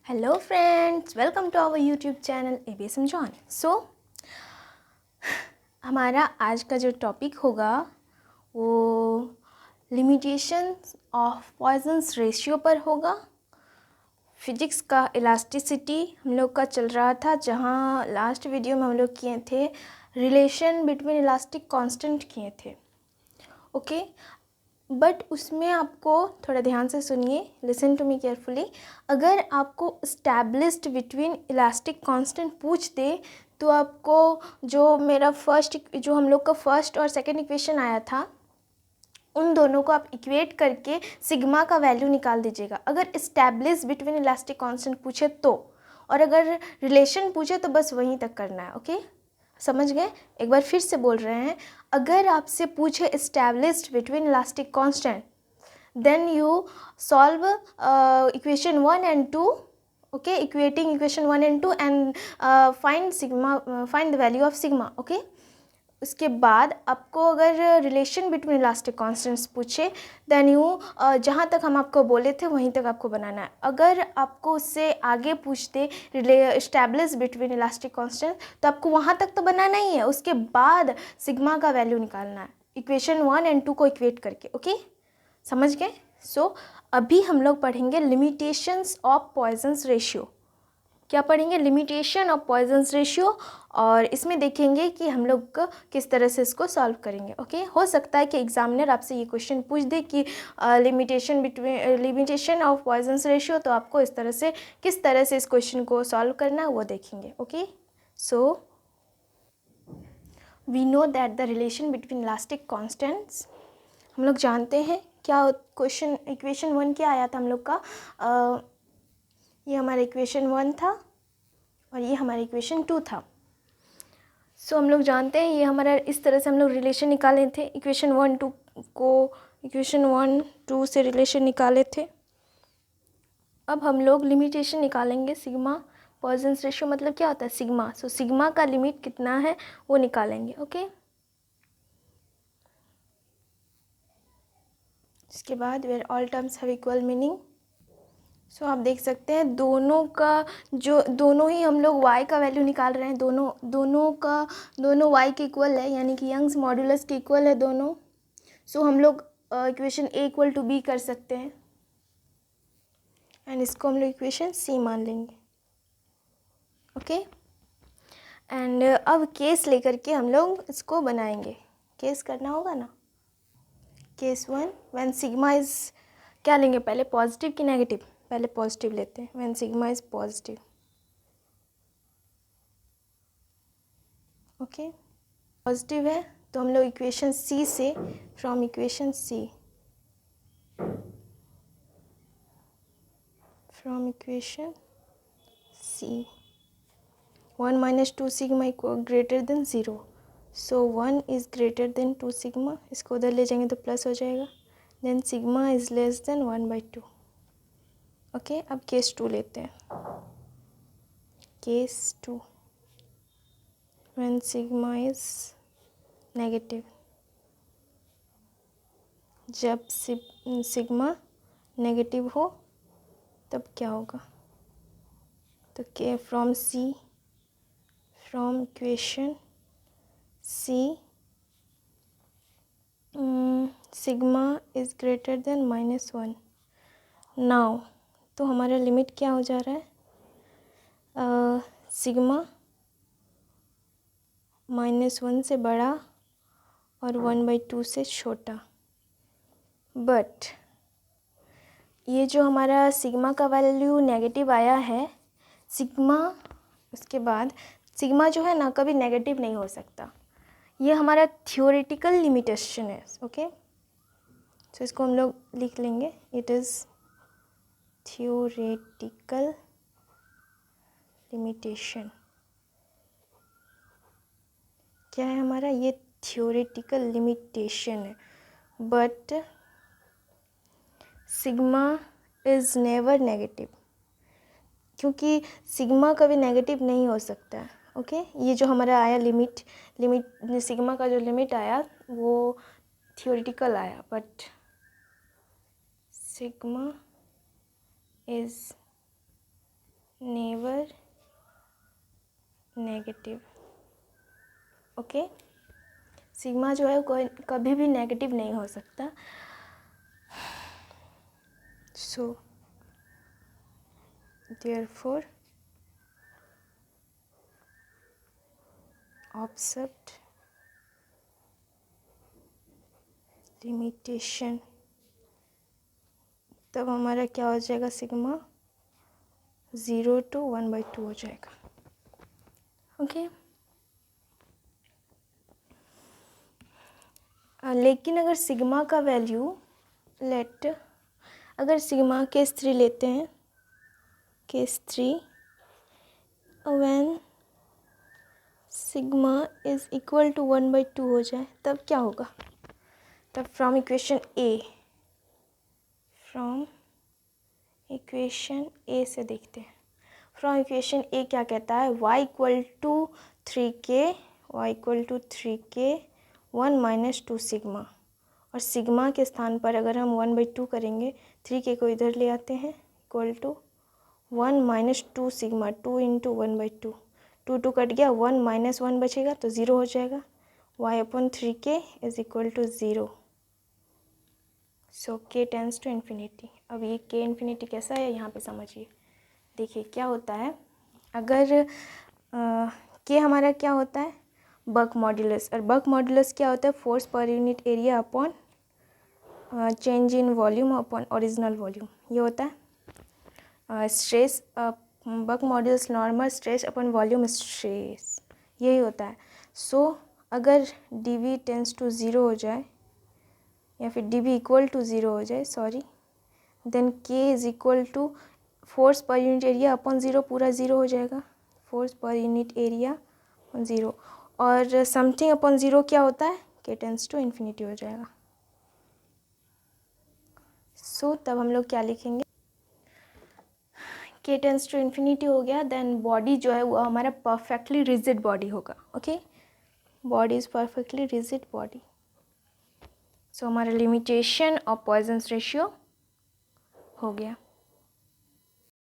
Hello friends, welcome to our YouTube channel ABSM John. हमारा आज का जो टॉपिक होगा वो लिमिटेशंस ऑफ पॉइजन्स रेशियो पर होगा। फिजिक्स का इलास्टिसिटी हम लोग का चल रहा था, जहाँ लास्ट वीडियो में हम लोग किए थे रिलेशन बिटवीन इलास्टिक कांस्टेंट किए थे। ओके, बट उसमें आपको थोड़ा ध्यान से सुनिए, लिसन टू मी केयरफुली। अगर आपको इस्टेब्लिश्ड बिटवीन इलास्टिक कांस्टेंट पूछ दे तो आपको जो हम लोग का फर्स्ट और सेकंड इक्वेशन आया था, उन दोनों को आप इक्वेट करके सिग्मा का वैल्यू निकाल दीजिएगा। अगर इस्टेब्लिश्ड बिटवीन इलास्टिक कांस्टेंट पूछे तो, और अगर रिलेशन पूछे तो बस वहीं तक करना है। ओके, समझ गए? एक बार फिर से बोल रहे हैं, अगर आपसे पूछे established between elastic constant, then you solve equation 1 and 2, okay, equating equation 1 and 2 and find the value of sigma. okay, उसके बाद आपको अगर रिलेशन बिटवीन इलास्टिक कांस्टेंट्स पूछे, देन यू जहाँ तक हम आपको बोले थे वहीं तक आपको बनाना है। अगर आपको उससे आगे पूछते इस्टेब्लिश बिटवीन इलास्टिक कांस्टेंट, तो आपको वहाँ तक तो बनाना ही है, उसके बाद सिग्मा का वैल्यू निकालना है इक्वेशन 1 and 2 को इक्वेट करके। ओके, समझ गए? अभी हम लोग पढ़ेंगे लिमिटेशंस ऑफ पॉइजन्स रेशियो। क्या पढ़ेंगे? लिमिटेशन ऑफ पॉइजन्स रेशियो, और इसमें देखेंगे कि हम लोग किस तरह से इसको सॉल्व करेंगे। ओके, हो सकता है कि एग्जामिनर आपसे ये क्वेश्चन पूछ दे कि लिमिटेशन ऑफ पॉइजन्स रेशियो, तो आपको इस तरह से किस तरह से इस क्वेश्चन को सॉल्व करना है वो देखेंगे। Okay, so we know that the relation between elastic constants, हम लोग जानते हैं क्या क्वेश्चन इक्वेशन 1 क्या आया था हम लोग का। ये हमारा इक्वेशन 1 था और ये हमारा इक्वेशन 2 था। हम लोग जानते हैं ये हमारा, इस तरह से हम लोग रिलेशन निकाले थे। इक्वेशन 1 2 को इक्वेशन 1 2 से रिलेशन निकाले थे। अब हम लोग लिमिटेशन निकालेंगे। सिग्मा पॉइजन्स रेशियो मतलब क्या होता है? सिग्मा। सिग्मा का लिमिट कितना है वो निकालेंगे। ओके, इसके बाद where all terms have equal meaning. आप देख सकते हैं दोनों ही हम लोग y का वैल्यू निकाल रहे हैं। दोनों y के इक्वल है, यानी कि यंग्स मॉड्यूलस के इक्वल है दोनों। हम लोग equation a equal to b कर सकते हैं, एंड इसको हम लोग इक्वेशन c मान लेंगे। ओके, एंड अब केस लेकर के हम लोग इसको बनाएंगे। केस करना होगा ना। केस 1, व्हेन सिग्मा इज, क्या लेंगे पहले, पॉजिटिव कि नेगेटिव? पहले पॉजिटिव लेते हैं। When sigma is positive. Okay, positive है तो हम लोग इक्वेशन सी से, from equation C, one minus 2 sigma equal greater than 0। 1 is greater than 2 sigma, इसको उधर ले जाएंगे तो प्लस हो जाएगा। Then sigma is less than 1/2। Okay, अब केस 2 लेते हैं। Case 2, when sigma is negative, जब सिग्मा नेगेटिव हो तब क्या होगा? तो के from equation C, sigma is greater than -1। Now तो हमारा लिमिट क्या हो जा रहा है? सिग्मा -1 से बड़ा और 1/2 से छोटा। बट ये जो हमारा सिग्मा का वैल्यू नेगेटिव आया है, सिग्मा, उसके बाद सिग्मा जो है ना कभी नेगेटिव नहीं हो सकता। ये हमारा थियोरेटिकल लिमिटेशन है। ओके, इसको हम लोग लिख लेंगे, इट इज़ थियोरेटिकल लिमिटेशन। क्या है हमारा? ये थियोरेटिकल लिमिटेशन है, but sigma is never negative, क्योंकि सिग्मा कभी नेगेटिव नहीं हो सकता है। ओके, ये जो हमारा आया लिमिट सिग्मा का जो लिमिट आया वो थियोरेटिकल आया, but sigma is negative. Okay, sigma जो है कोई कभी भी नेगेटिव नहीं हो सकता। सो देयरफॉर ऑब्जर्व्ड लिमिटेशन, तब हमारा क्या हो जाएगा, सिग्मा 0 to 1/2 हो जाएगा। ओके, लेकिन अगर सिग्मा का वैल्यू अगर सिग्मा केस 3 लेते हैं, case 3 when sigma is equal to 1/2 हो जाए, तब क्या होगा, तब फ्रॉम इक्वेशन ए से देखते हैं। फ्रॉम इक्वेशन ए क्या कहता है, y इक्वल टू 3k 1 - 2 सिग्मा, और सिग्मा के स्थान पर अगर हम 1/2 करेंगे, 3k को इधर ले आते हैं, इक्वल टू 1 - 2 सिग्मा, 2 × 1/2, 2 कट गया, 1 - 1 बचेगा तो 0 हो जाएगा। y/3k is equal to 0। So k tends to infinity. अब ये k इन्फिनिटी कैसा है यहाँ पे समझिए। देखिए क्या होता है, अगर k हमारा क्या होता है, बक मॉड्यूलस, और बक मॉड्यूलस क्या होता है, force per unit area upon change in volume upon original volume, ये होता है। Stress, bulk modulus normal stress upon volume stress, यही होता है। सो अगर dv टेंस टू 0 हो जाए, या फिर dv इक्वल टू 0 हो जाए, sorry, then k is equal to force per unit area upon 0, पूरा 0 हो जाएगा, force per unit area upon 0, और समथिंग अपॉन 0 क्या होता है, k टेंस टू इन्फिनिटी हो जाएगा। सो तब हम लोग क्या लिखेंगे, k टेंस टू इन्फिनिटी हो गया, देन बॉडी जो है वो हमारा परफेक्टली रिजिड बॉडी होगा। Okay, body is perfectly rigid body. So हमारा लिमिटेशन ऑफ पॉइजन्स रेशियो हो गया।